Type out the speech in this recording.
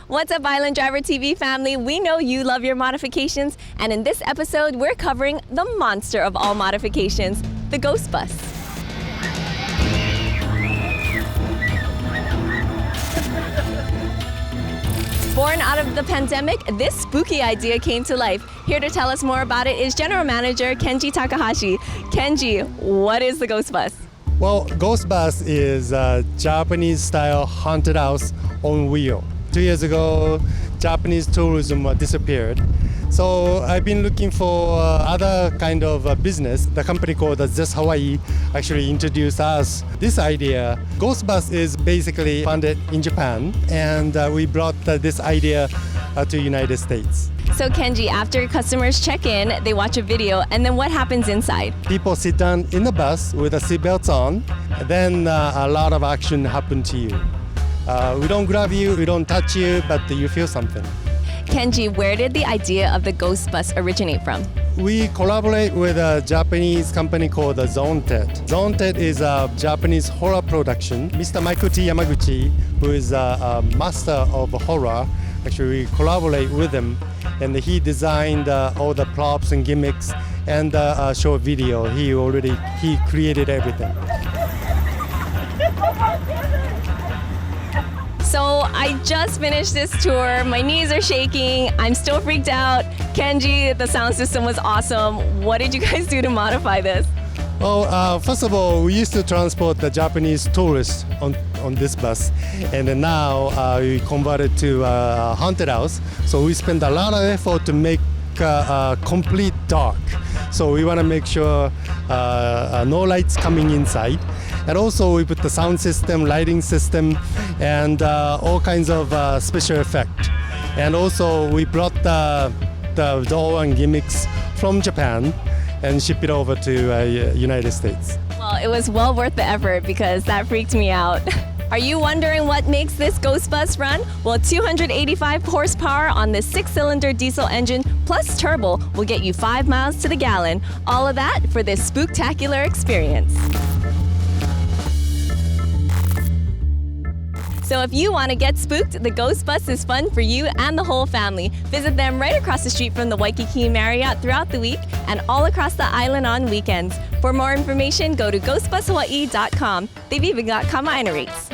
What's up, Island Driver TV family? We know you love your modifications, and in this episode, we're covering the monster of all modifications, the Goust Bus. Born out of the pandemic, this spooky idea came to life. Here to tell us more about it is General Manager Kenji Takahashi. Kenji, what is the Goust Bus? Well, Goust Bus is a Japanese-style haunted house on wheel. 2 years ago, Japanese tourism disappeared. So I've been looking for other kind of business. The company called Zest Hawaii actually introduced us this idea. Goust Bus is basically funded in Japan, and we brought this idea to United States. So Kenji, after customers check in, they watch a video, and then what happens inside? People sit down in the bus with the seatbelts on, then a lot of action happens to you. We don't grab you, we don't touch you, but you feel something. Kenji, where did the idea of the Goust Bus originate from? We collaborate with a Japanese company called Zonted. Zonted is a Japanese horror production. Mr. Michael T. Yamaguchi, who is a master of horror, actually we collaborate with him, and he designed all the props and gimmicks and short video. He created everything. So I just finished this tour. My knees are shaking. I'm still freaked out. Kenji, the sound system was awesome. What did you guys do to modify this? Well, first of all, we used to transport the Japanese tourists on this bus, and then now we converted to a haunted house. So we spend a lot of effort to make complete dark. So we want to make sure no lights coming inside. And also we put the sound system, lighting system, and all kinds of special effect. And also we brought the doll and gimmicks from Japan and ship it over to United States. Well, it was well worth the effort because that freaked me out. Are you wondering what makes this Goust Bus run? Well, 285 horsepower on this 6-cylinder diesel engine plus turbo will get you 5 miles to the gallon. All of that for this spooktacular experience. So if you want to get spooked, the Goust Bus is fun for you and the whole family. Visit them right across the street from the Waikiki Marriott throughout the week and all across the island on weekends. For more information, go to ghostbushawaii.com. They've even got Kamaina rates.